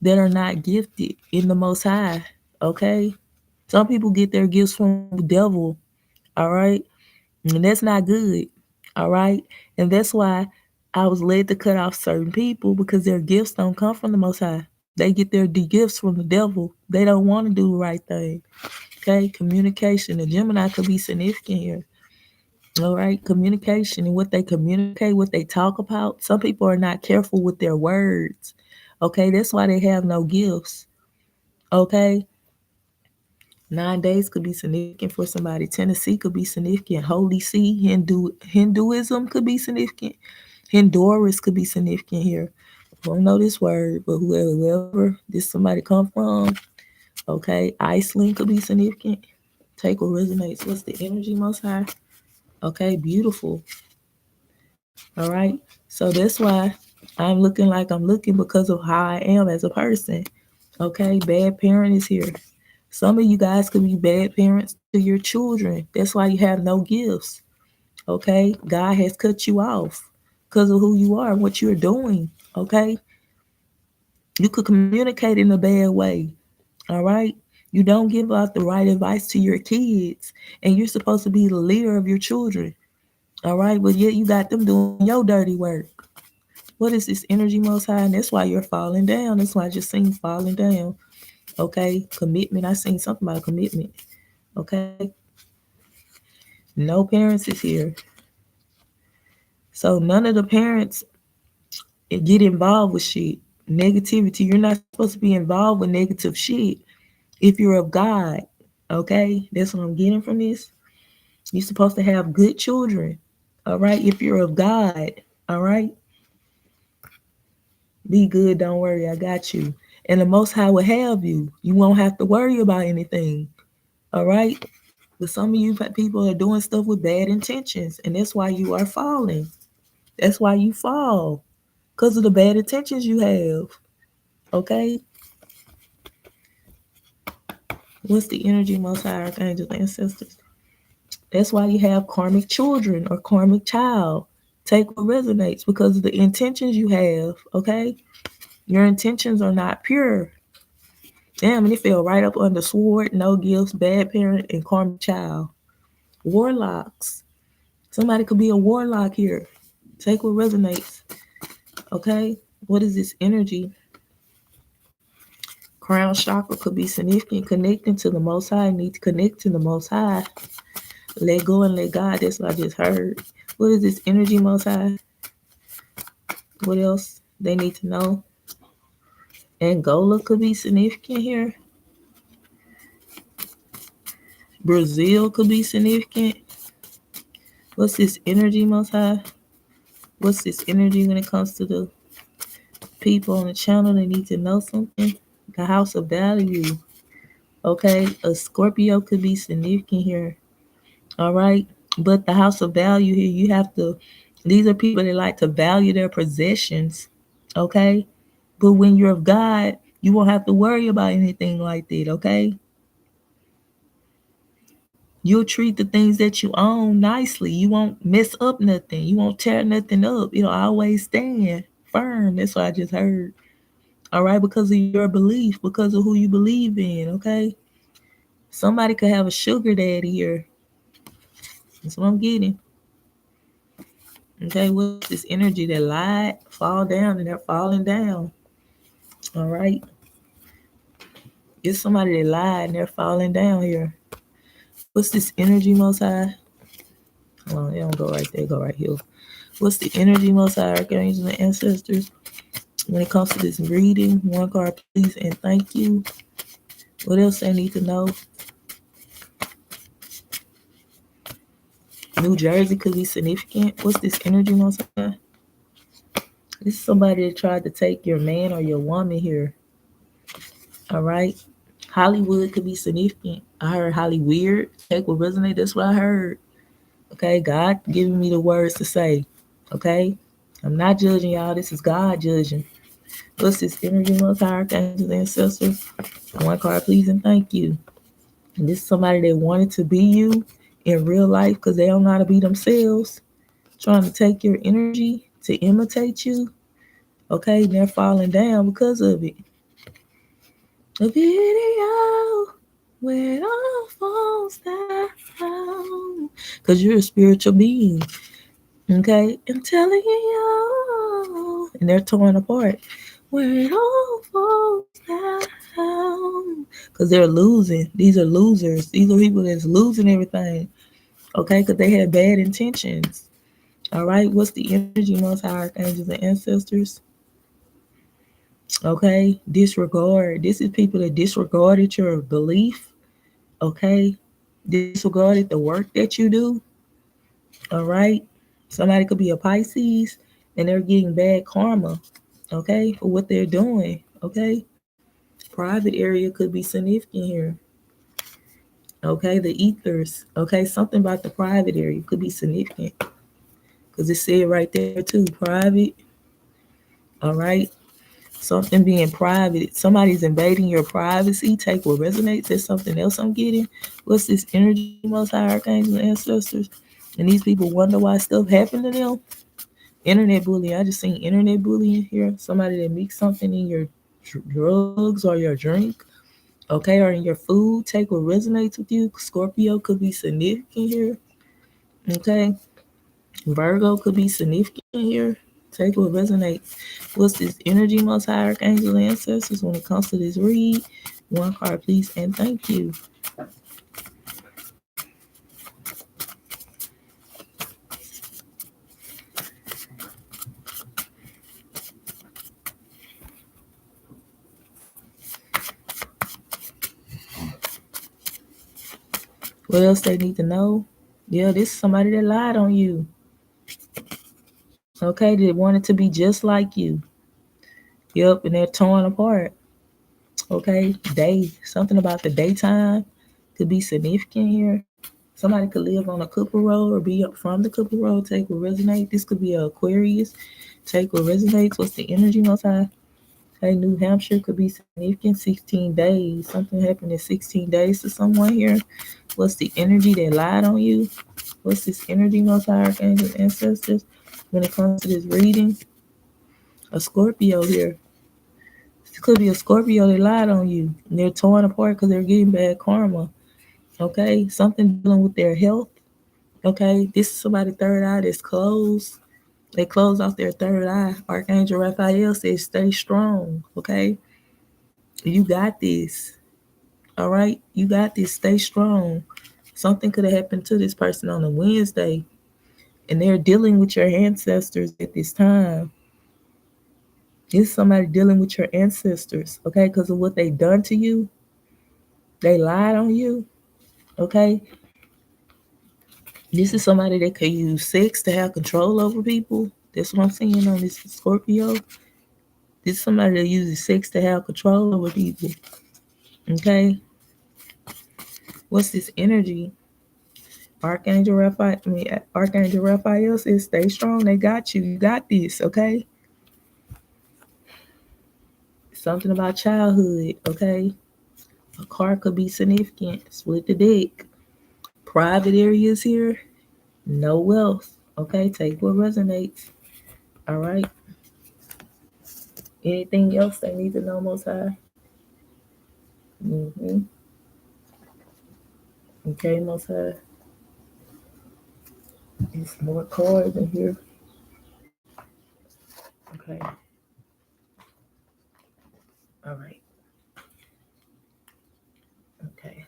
that are not gifted in the Most High. Okay, some people get their gifts from the devil. All right, and that's not good. All right, and that's why I was led to cut off certain people because their gifts don't come from the Most High. They get their gifts from the devil. They don't want to do the right thing. Okay, communication. The Gemini could be significant here. All right, communication and what they communicate, what they talk about. Some people are not careful with their words. Okay, that's why they have no gifts. Okay, 9 days could be significant for somebody. Tennessee could be significant. Holy See, Hinduism could be significant. Honduras could be significant here. I don't know this word, but whoever this somebody come from, okay. Iceland could be significant. Take what resonates. What's the energy, Most High? Okay, beautiful. All right. So that's why I'm looking like I'm looking because of how I am as a person. Okay, bad parent is here. Some of you guys could be bad parents to your children. That's why you have no gifts. Okay? God has cut you off because of who you are, what you're doing. Okay? You could communicate in a bad way. All right? You don't give out the right advice to your kids, and you're supposed to be the leader of your children. All right? But yet you got them doing your dirty work. What is this energy most high? And that's why you're falling down. That's why I just seen falling down. Okay? Commitment. I seen something about commitment. Okay? No parents is here. So none of the parents get involved with shit. Negativity. You're not supposed to be involved with negative shit if you're of God. Okay? That's what I'm getting from this. You're supposed to have good children. All right? If you're of God. All right? Be good. Don't worry. I got you. And the Most High will have you. You won't have to worry about anything. All right? But some of you people are doing stuff with bad intentions. And that's why you are falling. That's why you fall. Because of the bad intentions you have. Okay? What's the energy most high archangels, ancestors? That's why you have karmic children or karmic child. Take what resonates because of the intentions you have. Okay? Your intentions are not pure. Damn, and it fell right up under sword, no gifts, bad parent, and karmic child. Warlocks. Somebody could be a warlock here. Take what resonates. Okay? What is this energy? Crown chakra could be significant. Connecting to the Most High. Need to connect to the Most High. Let go and let God. That's what I just heard. What is this energy, Most High? What else they need to know? Angola could be significant here. Brazil could be significant. What's this energy, Most High? What's this energy when it comes to the people on the channel? They need to know something. The house of value. Okay, a Scorpio could be significant here. All right, but the house of value here, you have to. These are people that like to value their possessions. Okay, but when you're of God, you won't have to worry about anything like that. Okay, you'll treat the things that you own nicely. You won't mess up nothing. You won't tear nothing up. It'll always stand firm. That's what I just heard. All right, because of your belief, because of who you believe in. Okay, somebody could have a sugar daddy here. That's what I'm getting. Okay, what's this energy that lied, fall down, and they're falling down? All right, it's somebody that lied and they're falling down here. What's this energy, Most High? Oh, they don't go right there, go right here. What's the energy, Most High, archangels and ancestors? When it comes to this reading, one card, please, and thank you. What else I need to know? New Jersey could be significant. What's this energy, Most High? This is somebody that tried to take your man or your woman here. All right. Hollywood could be significant. I heard Hollyweird. Take what resonate. That's what I heard. Okay. God giving me the words to say. Okay. I'm not judging y'all. This is God judging. What's this energy, most high archangels, ancestors? One card, please, and thank you. And this is somebody that wanted to be you in real life because they don't know how to be themselves. Trying to take your energy to imitate you. Okay. And they're falling down because of it. A video where it all falls down. Because you're a spiritual being. Okay? I'm telling you. And they're torn apart. Where it all falls down. Because they're losing. These are losers. These are people that's losing everything. Okay? Because they had bad intentions. All right? What's the energy, most high archangels and ancestors? Okay, disregard. This is people that disregarded your belief. Okay, disregarded the work that you do. All right, somebody could be a Pisces and they're getting bad karma. Okay, for what they're doing. Okay, private area could be significant here. Okay, the ethers. Okay, something about the private area could be significant because it said right there too, private. All right. Something being private. Somebody's invading your privacy. Take what resonates. There's something else I'm getting. What's this energy, most high archangels and ancestors? And these people wonder why stuff happened to them. Internet bullying. I just seen internet bullying here. Somebody that mixed something in your drugs or your drink, okay, or in your food. Take what resonates with you. Scorpio could be significant here. Okay. Virgo could be significant here. Take what resonates. What's this energy, most high archangels and ancestors when it comes to this read? One card, please, and thank you. What else they need to know? Yeah, this is somebody that lied on you. Okay, they wanted to be just like you. Yep, and they're torn apart. Okay, something about the daytime could be significant here. Somebody could live on a Cooper Road or be up from the Cooper Road. Take what resonates. This could be an Aquarius. Take what resonates. What's the energy, most high? Okay, New Hampshire could be significant. 16 days. Something happened in 16 days to someone here. What's the energy that lied on you? What's this energy, most high archangels, ancestors? When it comes to this reading, a Scorpio here. This could be a Scorpio that lied on you. And they're torn apart because they're getting bad karma. Okay, something dealing with their health. Okay, this is somebody's third eye that's closed. They close off their third eye. Archangel Raphael says, stay strong. Okay, you got this. All right, you got this. Stay strong. Something could have happened to this person on a Wednesday, and they're dealing with your ancestors at this time. This is somebody dealing with your ancestors, okay, because of what they done to you. They lied on you, okay. This is somebody that could use sex to have control over people. That's what I'm seeing on this Scorpio. This is somebody that uses sex to have control over people, okay. What's this energy? Archangel Raphael says, stay strong. They got you. You got this, okay? Something about childhood, okay? A car could be significant. Split the deck. Private areas here. No wealth, okay? Take what resonates, all right? Anything else they need to know, most high? Mm-hmm. Okay, most high. There's more cards in here. Okay. All right. Okay.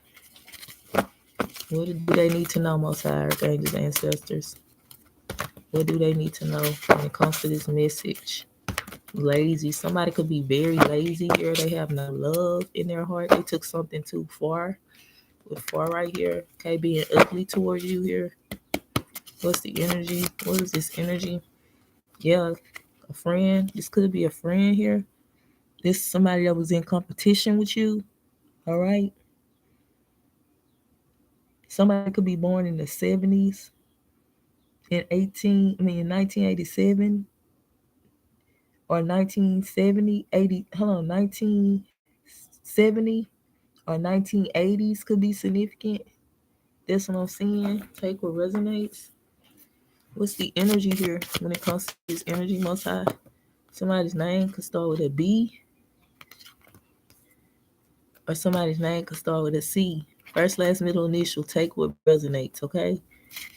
What do they need to know, most high archangels, ancestors? What do they need to know when it comes to this message? Lazy. Somebody could be very lazy here. They have no love in their heart. They took something too far. With far right here. Okay, being ugly towards you here. What's the energy? What is this energy? Yeah, a friend. This could be a friend here. This is somebody that was in competition with you. All right. Somebody could be born in the 70s, in 1987 or 1970, 80, hold on, 1970 or 1980s could be significant. That's what I'm seeing. Take what resonates. What's the energy here when it comes to this energy, most high? Somebody's name could start with a B, or somebody's name could start with a C. First, last, middle, initial. Take what resonates, okay?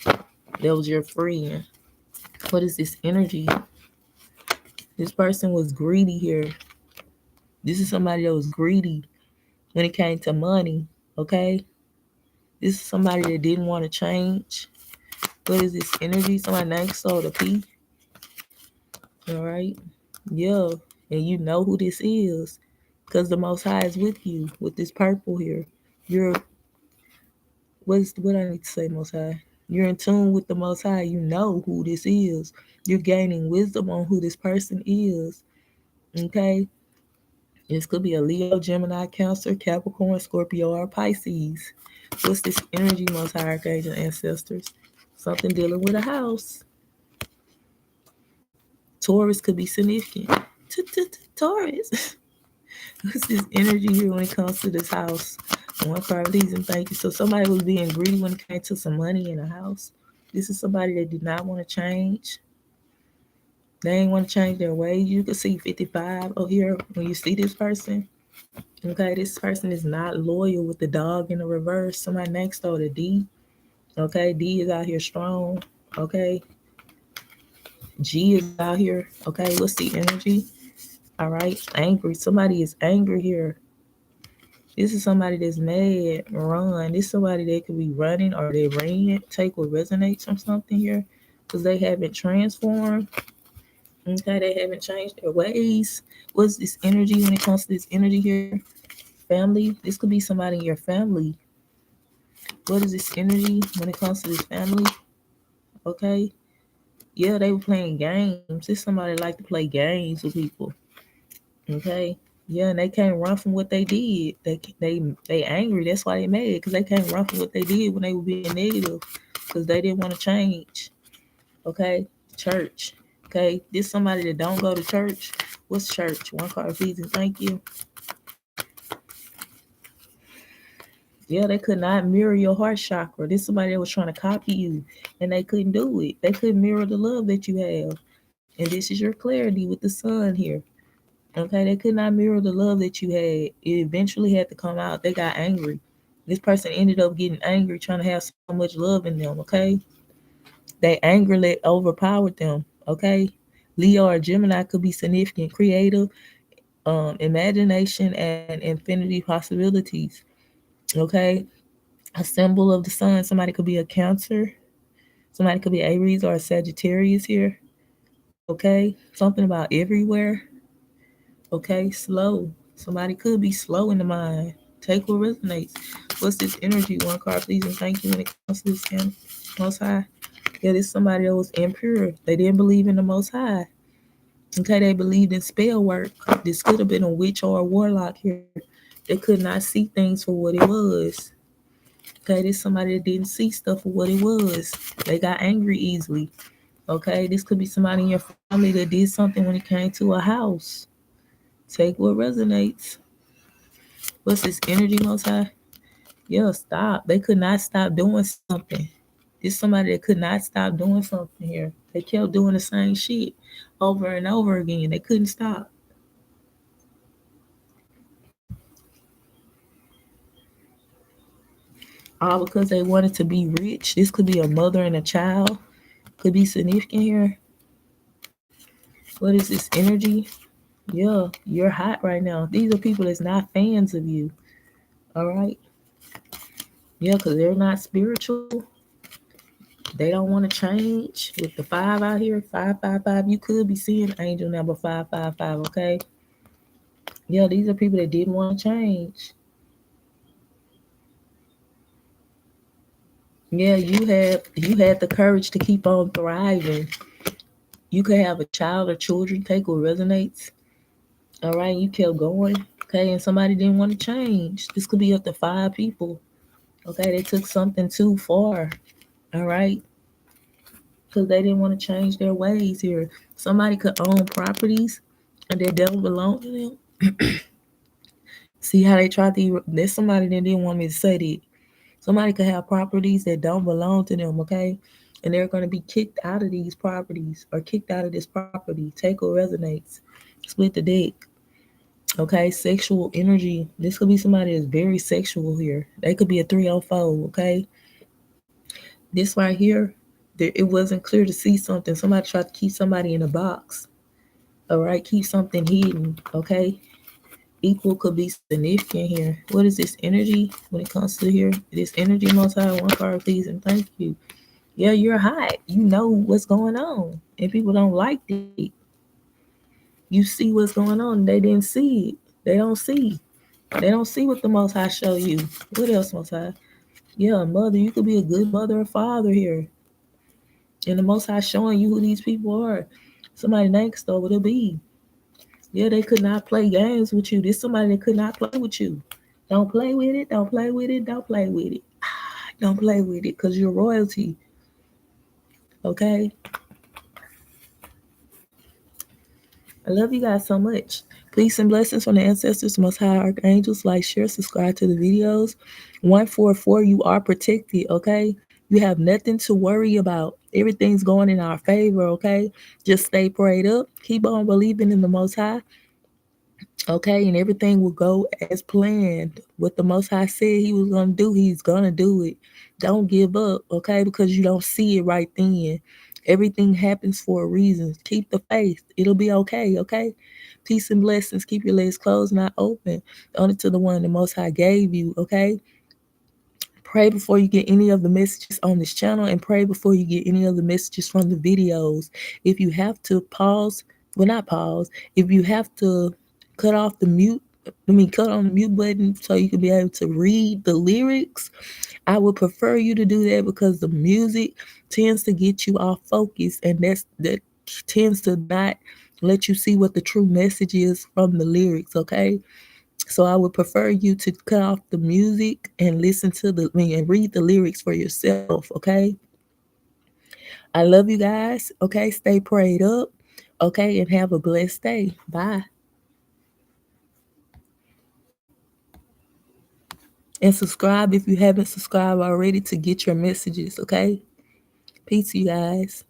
That was your friend. What is this energy? This person was greedy here. This is somebody that was greedy when it came to money, okay? This is somebody that didn't want to change. What is this energy? Somebody name could start with a P. All right. Yeah. And you know who this is because the Most High is with you with this purple here. You're, what I need to say, Most High? You're in tune with the Most High. You know who this is. You're gaining wisdom on who this person is. Okay. This could be a Leo, Gemini, Cancer, Capricorn, Scorpio, or Pisces. What's this energy, Most High Archangel ancestors? Something dealing with a house. Taurus could be significant. Taurus. What's this energy here when it comes to this house? One card, please and thank you. So somebody was being greedy when it came to some money in a house. This is somebody that did not want to change. They ain't want to change their ways. You can see 55 over here when you see this person. Okay, this person is not loyal with the dog in the reverse. Somebody next door to D. Okay, D is out here strong. Okay, G is out here. Okay, what's the energy? All right, angry. Somebody is angry here. This is somebody that's mad, run. This is somebody that could be running or they ran. Take what resonates from something here because they haven't transformed. Okay, they haven't changed their ways. What's this energy when it comes to this energy here? Family. This could be somebody in your family. What is this energy when it comes to this family? Okay. Yeah, they were playing games. This somebody like to play games with people. Okay. Yeah, and they can't run from what they did. They angry. That's why they mad because they can't run from what they did when they were being negative because they didn't want to change. Okay, church. Okay, this somebody that don't go to church. What's church? One card, please and thank you. Yeah, they could not mirror your heart chakra. This somebody that was trying to copy you, and they couldn't do it. They couldn't mirror the love that you have, and this is your clarity with the sun here. Okay, they could not mirror the love that you had. It eventually had to come out. They got angry. This person ended up getting angry, trying to have so much love in them. Okay, they angrily overpowered them. Okay, Leo or Gemini could be significant, creative, imagination, and infinity possibilities. Okay, a symbol of the sun. Somebody could be a Cancer. Somebody could be Aries or a Sagittarius here. Okay, something about everywhere. Okay, slow. Somebody could be slow in the mind. Take what resonates. What's this energy? One card, please, and thank you when it comes to this Most High. Yeah, this somebody that was impure. They didn't believe in the Most High. Okay, they believed in spell work. This could have been a witch or a warlock here. They could not see things for what it was. Okay, this somebody that didn't see stuff for what it was. They got angry easily. Okay, this could be somebody in your family that did something when it came to a house. Take what resonates. What's this energy, Most High? Yeah, stop. They could not stop doing something. This somebody that could not stop doing something here. They kept doing the same shit over and over again. They couldn't stop. All because they wanted to be rich. This could be a mother and a child. Could be significant here. What is this energy? Yeah, you're hot right now. These are people that's not fans of you. All right. Yeah, because they're not spiritual. They don't want to change. With the 5 out here, 555, you could be seeing angel number 555, okay? Yeah, these are people that didn't want to change. Yeah, you had the courage to keep on thriving. You could have a child or children, take what resonates. All right, you kept going. Okay, and somebody didn't want to change. This could be up to 5 people. Okay, they took something too far. All right, because they didn't want to change their ways here. Somebody could own properties and they don't belong to them. See how they tried to, there's somebody that didn't want me to say that. Somebody could have properties that don't belong to them, okay? And they're going to be kicked out of these properties or kicked out of this property. Take what resonates. Split the deck. Okay, sexual energy. This could be somebody that's very sexual here. They could be a 304, okay? This right here, it wasn't clear to see something. Somebody tried to keep somebody in a box. All right, keep something hidden, okay? Equal could be significant here. What is this energy when it comes to here? This energy multi one card, please, and thank you. Yeah, you're hot. You know what's going on, and people don't like it. You see what's going on. They didn't see it. They don't see. They don't see what the Most High show you. What else, Most High? Yeah, mother. You could be a good mother or father here, and the Most High showing you who these people are. Somebody next door would it be? Yeah, they could not play games with you. There's somebody that could not play with you. Don't play with it. Don't play with it. Don't play with it. Don't play with it because you're royalty. Okay? I love you guys so much. Peace and blessings from the ancestors, most high archangels. Like, share, subscribe to the videos. 144, you are protected, okay? You have nothing to worry about. Everything's going in our favor, okay? Just stay prayed up. Keep on believing in the most high. Okay, and everything will go as planned. What the Most High said He was gonna do, He's gonna do it. Don't give up, okay? Because you don't see it right then. Everything happens for a reason. Keep the faith. It'll be okay, okay? Peace and blessings. Keep your legs closed, not open. Only to the one the Most High gave you, okay? Pray before you get any of the messages on this channel, and pray before you get any of the messages from the videos. If you have to pause, well, not pause, if you have to cut off the mute, cut on the mute button so you can be able to read the lyrics, I would prefer you to do that, because the music tends to get you off focus, and that tends to not let you see what the true message is from the lyrics, okay? So I would prefer you to cut off the music and listen to and read the lyrics for yourself, okay? I love you guys, okay? Stay prayed up, okay? And have a blessed day. Bye. And subscribe if you haven't subscribed already to get your messages, okay? Peace, you guys.